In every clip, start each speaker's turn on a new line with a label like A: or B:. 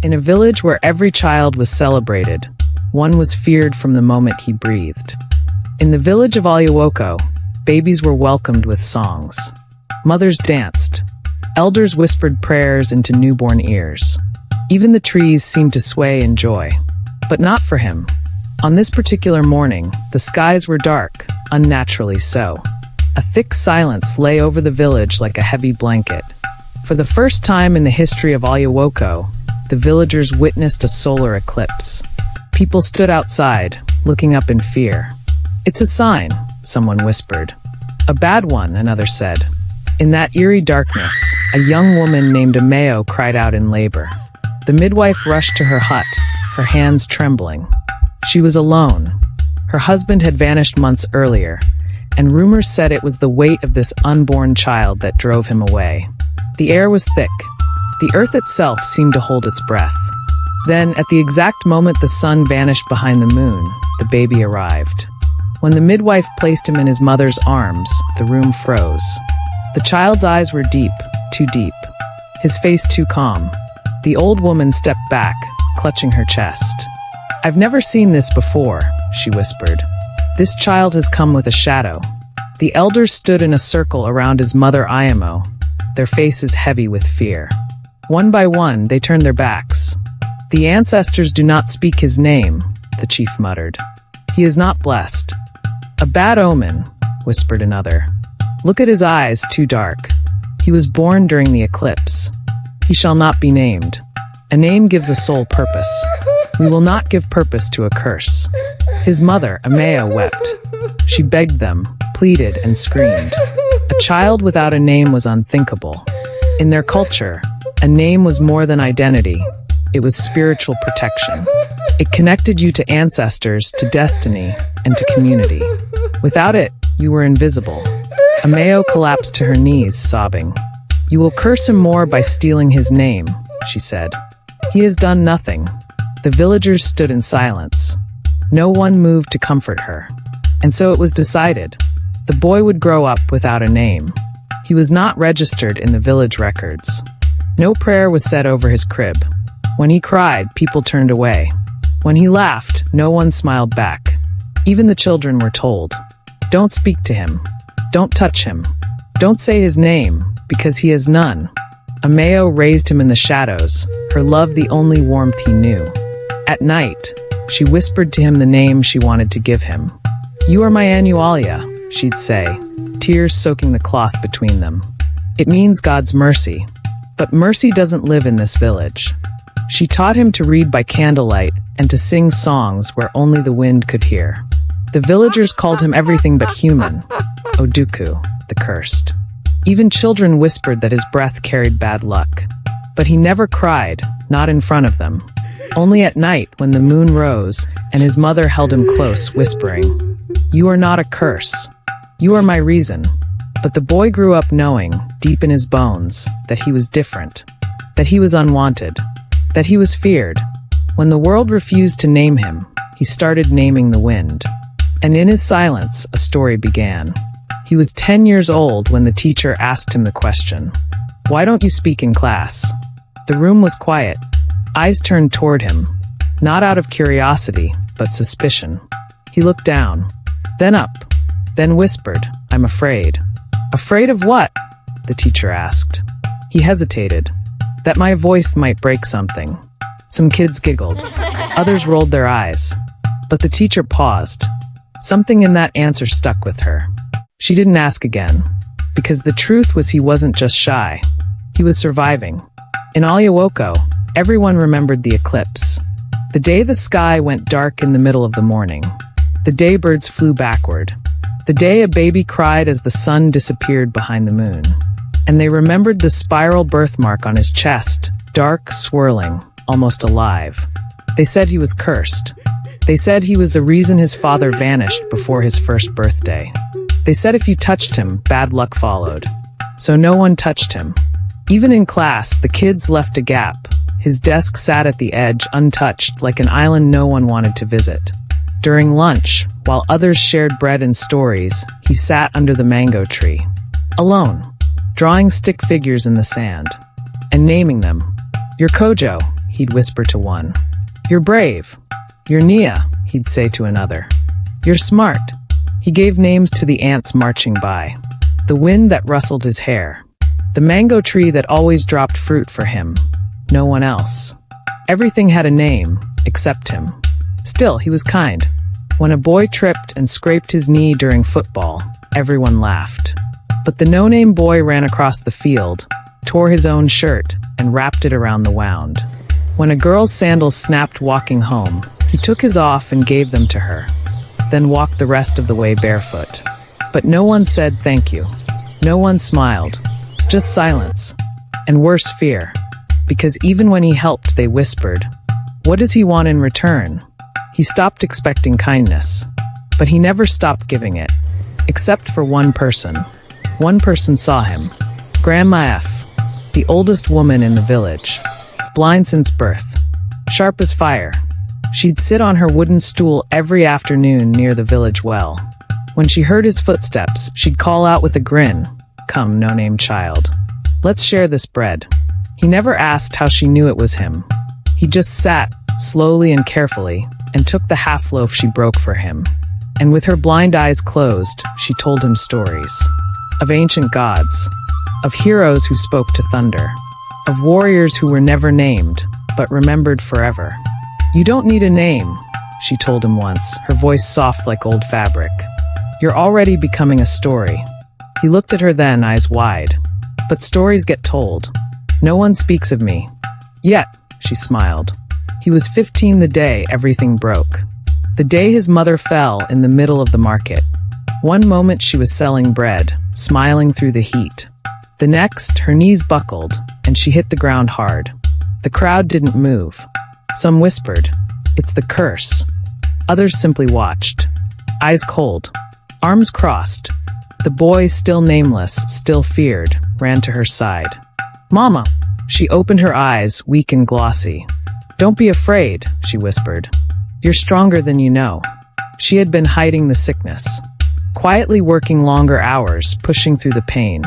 A: In a village where every child was celebrated, one was feared from the moment he breathed. In the village of Alyowoko, babies were welcomed with songs. Mothers danced. Elders whispered prayers into newborn ears. Even the trees seemed to sway in joy. But not for him. On this particular morning, the skies were dark, unnaturally so. A thick silence lay over the village like a heavy blanket. For the first time in the history of Alyowoko, the villagers witnessed a solar eclipse. People stood outside, looking up in fear. "It's a sign," someone whispered. "A bad one," another said. In that eerie darkness, a young woman named Ameo cried out in labor. The midwife rushed to her hut, her hands trembling. She was alone. Her husband had vanished months earlier, and rumors said it was the weight of this unborn child that drove him away. The air was thick. The earth itself seemed to hold its breath. Then, at the exact moment the sun vanished behind the moon, the baby arrived. When the midwife placed him in his mother's arms, the room froze. The child's eyes were deep, too deep. His face too calm. The old woman stepped back, clutching her chest. "I've never seen this before," she whispered. "This child has come with a shadow." The elders stood in a circle around his mother Ayamo, their faces heavy with fear. One by one, they turned their backs. "The ancestors do not speak his name," the chief muttered. "He is not blessed." "A bad omen," whispered another. "Look at his eyes, too dark. He was born during the eclipse. He shall not be named. A name gives a soul purpose. We will not give purpose to a curse." His mother, Ameo, wept. She begged them, pleaded, and screamed. A child without a name was unthinkable. In their culture, a name was more than identity. It was spiritual protection. It connected you to ancestors, to destiny, and to community. Without it, you were invisible. Ameo collapsed to her knees, sobbing. "You will curse him more by stealing his name," she said. "He has done nothing." The villagers stood in silence. No one moved to comfort her. And so it was decided. The boy would grow up without a name. He was not registered in the village records. No prayer was said over his crib. When he cried, people turned away. When he laughed, no one smiled back. Even the children were told, "Don't speak to him. Don't touch him. Don't say his name, because he has none." Ameo raised him in the shadows, her love the only warmth he knew. At night, she whispered to him the name she wanted to give him. "You are my Anualia," she'd say, tears soaking the cloth between them. "It means God's mercy. But mercy doesn't live in this village." She taught him to read by candlelight and to sing songs where only the wind could hear. The villagers called him everything but human, Oduku, the cursed. Even children whispered that his breath carried bad luck. But he never cried, not in front of them. Only at night when the moon rose and his mother held him close, whispering, "You are not a curse. You are my reason." But the boy grew up knowing, deep in his bones, that he was different, that he was unwanted, that he was feared. When the world refused to name him, he started naming the wind. And in his silence, a story began. He was 10 years old when the teacher asked him the question, "Why don't you speak in class?" The room was quiet. Eyes turned toward him, not out of curiosity, but suspicion. He looked down, then up, then whispered, "I'm afraid." "Afraid of what?" the teacher asked. He hesitated. "That my voice might break something." Some kids giggled. Others rolled their eyes. But the teacher paused. Something in that answer stuck with her. She didn't ask again, because the truth was he wasn't just shy. He was surviving. In Alyowoko, everyone remembered the eclipse. The day the sky went dark in the middle of the morning. The day birds flew backward. The day a baby cried as the sun disappeared behind the moon. And they remembered the spiral birthmark on his chest, dark, swirling, almost alive. They said he was cursed. They said he was the reason his father vanished before his first birthday. They said if you touched him, bad luck followed. So no one touched him. Even in class, the kids left a gap. His desk sat at the edge, untouched, like an island no one wanted to visit. During lunch, while others shared bread and stories, he sat under the mango tree. Alone, drawing stick figures in the sand. And naming them. "You're Kojo," he'd whisper to one. You're brave. You're Nia, he'd say to another. You're smart. He gave names to the ants marching by, the wind that rustled his hair, the mango tree that always dropped fruit for him. No one else. Everything had a name, except him. Still, he was kind. When a boy tripped and scraped his knee during football, everyone laughed. But the no-name boy ran across the field, tore his own shirt, and wrapped it around the wound. When a girl's sandals snapped walking home, he took his off and gave them to her, then walked the rest of the way barefoot. But no one said thank you. No one smiled. Just silence. And worse, fear. Because even when he helped, they whispered, what does he want in return? He stopped expecting kindness. But he never stopped giving it. Except for one person. One person saw him. Grandma F, the oldest woman in the village. Blind since birth. Sharp as fire. She'd sit on her wooden stool every afternoon near the village well. When she heard his footsteps, she'd call out with a grin, come, no-name child. Let's share this bread. He never asked how she knew it was him. He just sat, slowly and carefully, and took the half-loaf she broke for him. And with her blind eyes closed, she told him stories. Of ancient gods. Of heroes who spoke to thunder. Of warriors who were never named, but remembered forever. You don't need a name, she told him once, her voice soft like old fabric. You're already becoming a story. He looked at her then, eyes wide. But stories get told. No one speaks of me. Yet, she smiled. He was 15 the day everything broke. The day his mother fell in the middle of the market. One moment she was selling bread, smiling through the heat. The next, her knees buckled, and she hit the ground hard. The crowd didn't move. Some whispered, it's the curse. Others simply watched. Eyes cold. Arms crossed. The boy, still nameless, still feared, ran to her side. Mama! She opened her eyes, weak and glossy. Don't be afraid, she whispered. You're stronger than you know. She had been hiding the sickness. Quietly working longer hours, pushing through the pain.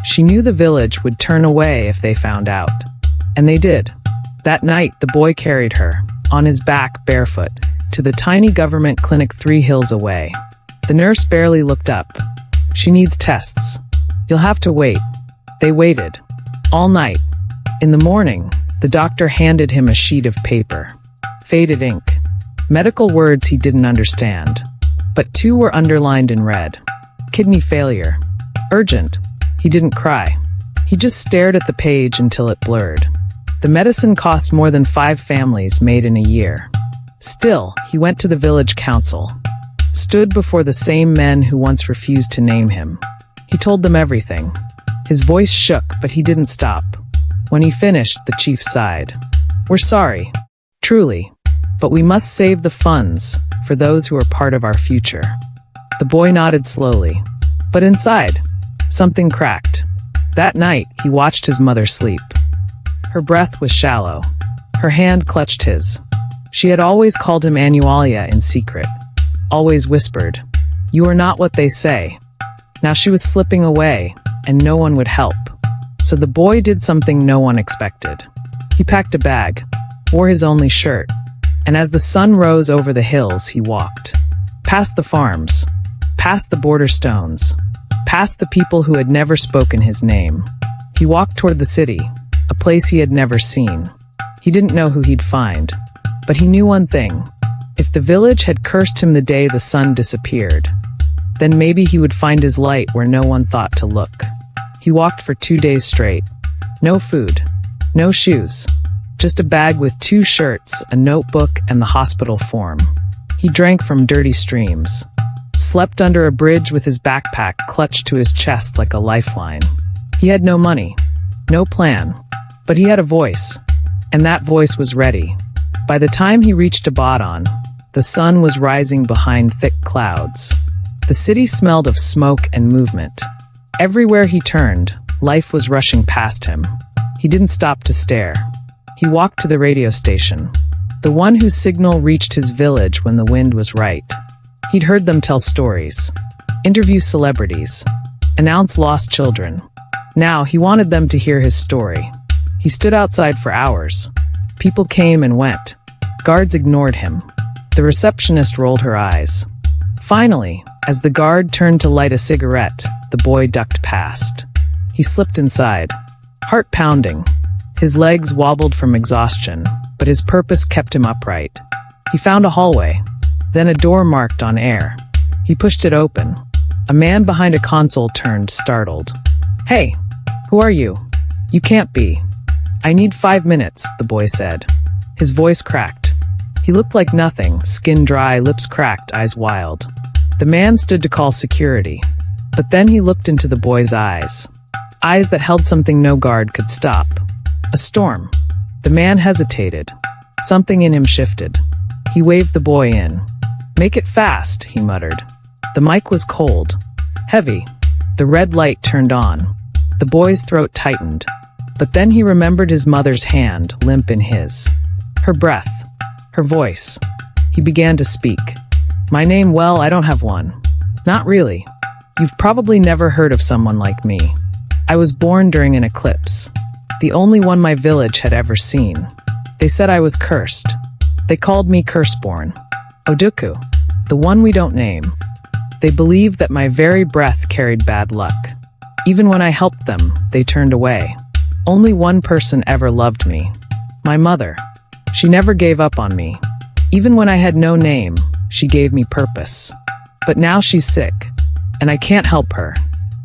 A: She knew the village would turn away if they found out. And they did. That night, the boy carried her, on his back, barefoot, to the tiny government clinic 3 hills away. The nurse barely looked up. She needs tests. You'll have to wait. They waited. All night. In the morning, the doctor handed him a sheet of paper. Faded ink. Medical words he didn't understand. But 2 were underlined in red. Kidney failure. Urgent. He didn't cry. He just stared at the page until it blurred. The medicine cost more than 5 families made in a year. Still, he went to the village council. Stood before the same men who once refused to name him. He told them everything. His voice shook, but he didn't stop. When he finished, the chief sighed. We're sorry. Truly. But we must save the funds for those who are part of our future. The boy nodded slowly. But inside, something cracked. That night, he watched his mother sleep. Her breath was shallow. Her hand clutched his. She had always called him Annualia in secret. Always whispered, you are not what they say. Now she was slipping away, and no one would help. So the boy did something no one expected. He packed a bag, wore his only shirt, and as the sun rose over the hills, he walked. Past the farms, past the border stones, past the people who had never spoken his name. He walked toward the city, a place he had never seen. He didn't know who he'd find, but he knew one thing. If the village had cursed him the day the sun disappeared, then maybe he would find his light where no one thought to look. He walked for 2 days straight. No food, no shoes, just a bag with 2 shirts, a notebook, and the hospital form. He drank from dirty streams, slept under a bridge with his backpack clutched to his chest like a lifeline. He had no money, no plan, but he had a voice, and that voice was ready. By the time he reached Abaddon, the sun was rising behind thick clouds. The city smelled of smoke and movement. Everywhere he turned, life was rushing past him. He didn't stop to stare. He walked to the radio station, the one whose signal reached his village when the wind was right. He'd heard them tell stories, interview celebrities, announce lost children. Now he wanted them to hear his story. He stood outside for hours, People came and went. Guards ignored him. The receptionist rolled her eyes. Finally, as the guard turned to light a cigarette, the boy ducked past. He slipped inside, heart pounding. His legs wobbled from exhaustion, but his purpose kept him upright. He found a hallway, then a door marked on air. He pushed it open. A man behind a console turned, startled. "Hey, who are you? You can't be." "I need 5 minutes," the boy said. His voice cracked. He looked like nothing, skin dry, lips cracked, eyes wild. The man stood to call security, but then he looked into the boy's eyes. Eyes that held something no guard could stop. A storm. The man hesitated. Something in him shifted. He waved the boy in. "Make it fast," he muttered. The mic was cold, heavy. The red light turned on. The boy's throat tightened. But then he remembered his mother's hand, limp in his. Her breath. Her voice. He began to speak. "My name, well, I don't have one. Not really. You've probably never heard of someone like me. I was born during an eclipse. The only one my village had ever seen. They said I was cursed. They called me Curseborn. Oduku. The one we don't name. They believed that my very breath carried bad luck. Even when I helped them, they turned away. Only one person ever loved me. My mother. She never gave up on me. Even when I had no name, she gave me purpose. But now she's sick, and I can't help her.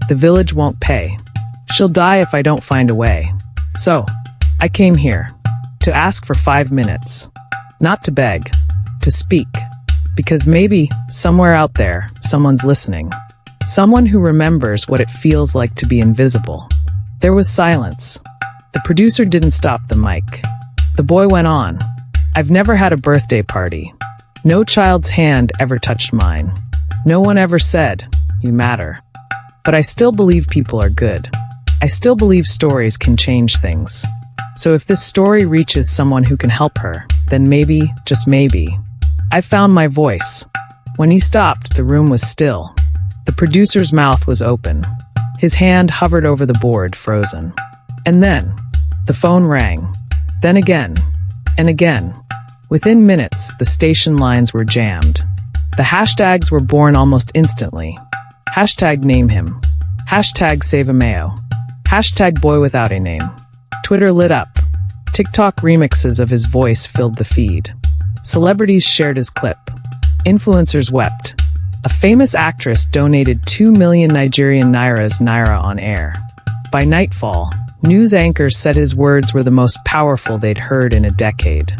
A: The village won't pay. She'll die if I don't find a way. So, I came here. To ask for 5 minutes. Not to beg. To speak. Because maybe, somewhere out there, someone's listening. Someone who remembers what it feels like to be invisible." There was silence. The producer didn't stop the mic. The boy went on. "I've never had a birthday party. No child's hand ever touched mine. No one ever said, 'You matter.' But I still believe people are good. I still believe stories can change things. So if this story reaches someone who can help her, then maybe, just maybe, I found my voice." When he stopped, the room was still. The producer's mouth was open. His hand hovered over the board, frozen. And then, the phone rang. Then again, and again. Within minutes, the station lines were jammed. The hashtags were born almost instantly. Hashtag name him. Hashtag save a Mayo. Hashtag boy without a name. Twitter lit up. TikTok remixes of his voice filled the feed. Celebrities shared his clip. Influencers wept. A famous actress donated 2 million Nigerian naira on air. By nightfall, news anchors said his words were the most powerful they'd heard in a decade.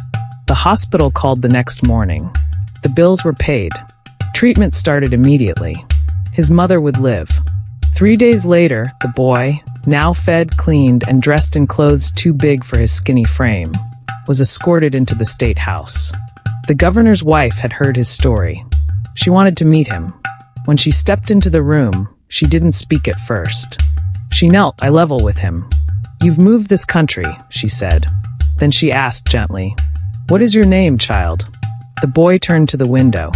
A: The hospital called the next morning. The bills were paid. Treatment started immediately. His mother would live. 3 days later, the boy, now fed, cleaned, and dressed in clothes too big for his skinny frame, was escorted into the state house. The governor's wife had heard his story. She wanted to meet him. When she stepped into the room, she didn't speak at first. She knelt eye level with him. "You've moved this country," she said. Then she asked gently, "What is your name, child?" The boy turned to the window.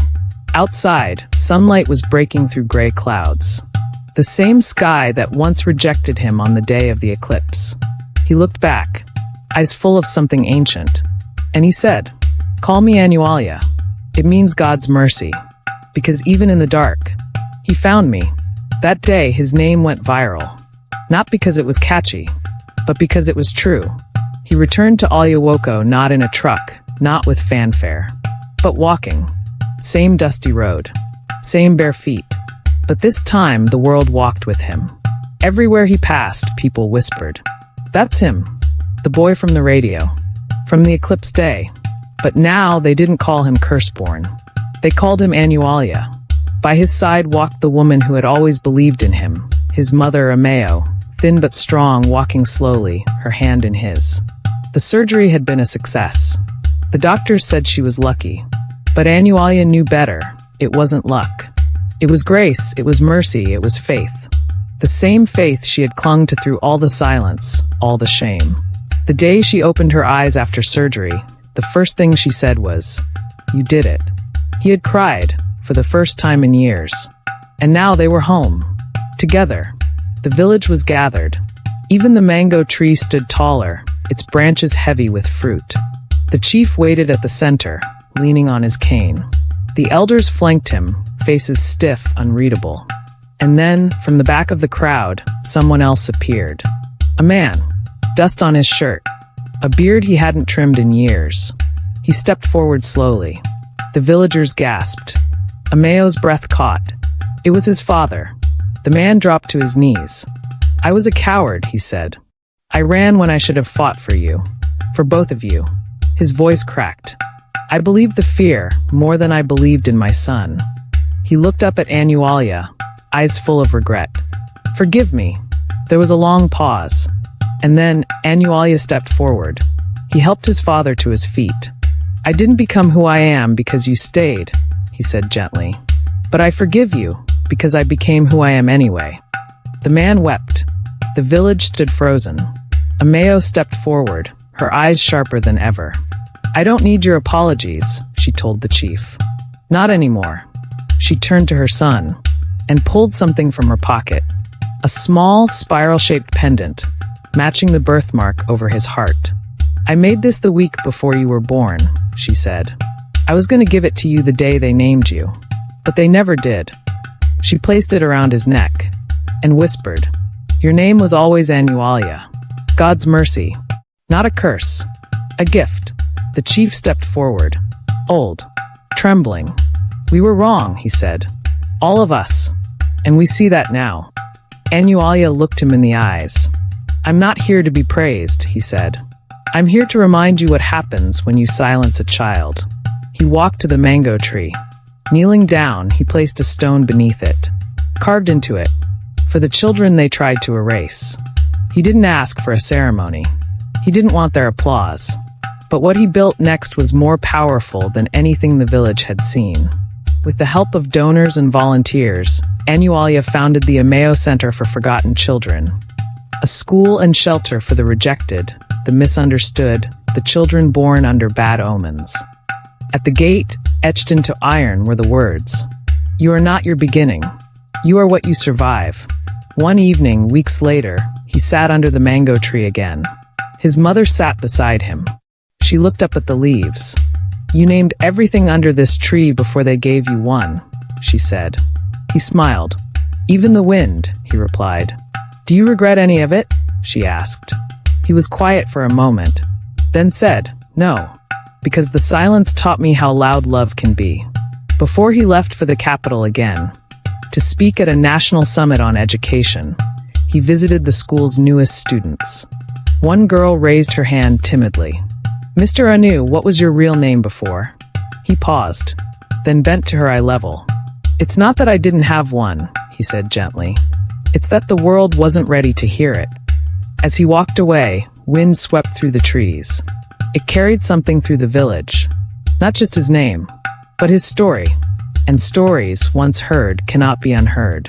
A: Outside, sunlight was breaking through gray clouds. The same sky that once rejected him on the day of the eclipse. He looked back, eyes full of something ancient. And he said, "Call me Annualia. It means God's mercy. Because even in the dark, he found me." That day, his name went viral. Not because it was catchy, but because it was true. He returned to Olyowoko not in a truck, not with fanfare, but walking. Same dusty road. Same bare feet. But this time, the world walked with him. Everywhere he passed, people whispered, "That's him. The boy from the radio. From the eclipse day." But now, they didn't call him Curseborn. They called him Annualia. By his side walked the woman who had always believed in him, his mother Ameo, thin but strong, walking slowly, her hand in his. The surgery had been a success. The doctors said she was lucky. But Annualia knew better. It wasn't luck. It was grace, it was mercy, it was faith. The same faith she had clung to through all the silence, all the shame. The day she opened her eyes after surgery, the first thing she said was, "You did it." He had cried, for the first time in years. And now they were home. Together. The village was gathered. Even the mango tree stood taller, its branches heavy with fruit. The chief waited at the center, leaning on his cane. The elders flanked him, faces stiff, unreadable. And then, from the back of the crowd, someone else appeared. A man, dust on his shirt, a beard he hadn't trimmed in years. He stepped forward slowly. The villagers gasped. Ameo's breath caught. It was his father. The man dropped to his knees. "I was a coward," he said. "I ran when I should have fought for you. For both of you." His voice cracked. "I believed the fear more than I believed in my son." He looked up at Anualia, eyes full of regret. "Forgive me." There was a long pause. And then Anualia stepped forward. He helped his father to his feet. "I didn't become who I am because you stayed," he said gently. "But I forgive you because I became who I am anyway." The man wept. The village stood frozen. Ameo stepped forward, her eyes sharper than ever. "I don't need your apologies," she told the chief. "Not anymore." She turned to her son and pulled something from her pocket. A small, spiral-shaped pendant, matching the birthmark over his heart. "I made this the week before you were born," she said. "I was going to give it to you the day they named you, but they never did." She placed it around his neck and whispered, "Your name was always Anualia. God's mercy, not a curse, a gift." The chief stepped forward, old, trembling. "We were wrong," he said. "All of us. And we see that now." Anualia looked him in the eyes. "I'm not here to be praised," he said. "I'm here to remind you what happens when you silence a child." He walked to the mango tree. Kneeling down, he placed a stone beneath it, carved into it, for the children they tried to erase. He didn't ask for a ceremony. He didn't want their applause. But what he built next was more powerful than anything the village had seen. With the help of donors and volunteers, Anualia founded the Ameo Center for Forgotten Children. A school and shelter for the rejected, the misunderstood, the children born under bad omens. At the gate, etched into iron, were the words, "You are not your beginning. You are what you survive." One evening, weeks later, he sat under the mango tree again. His mother sat beside him. She looked up at the leaves. "You named everything under this tree before they gave you one," she said. He smiled. "Even the wind," he replied. "Do you regret any of it?" she asked. He was quiet for a moment, then said, "No, because the silence taught me how loud love can be." Before he left for the capital again, to speak at a national summit on education, he visited the school's newest students. One girl raised her hand timidly. "Mr. Anu, what was your real name before?" He paused, then bent to her eye level. "It's not that I didn't have one," he said gently. "It's that the world wasn't ready to hear it." As he walked away, wind swept through the trees. It carried something through the village. Not just his name, but his story. And stories, once heard, cannot be unheard.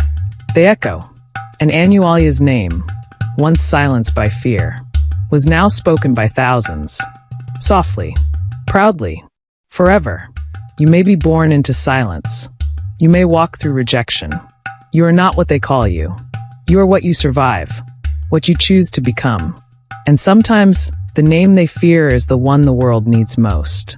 A: They echo. And Anualia's name, once silenced by fear, was now spoken by thousands. Softly, proudly, forever. You may be born into silence. You may walk through rejection. You are not what they call you. You are what you survive, what you choose to become. And sometimes, the name they fear is the one the world needs most.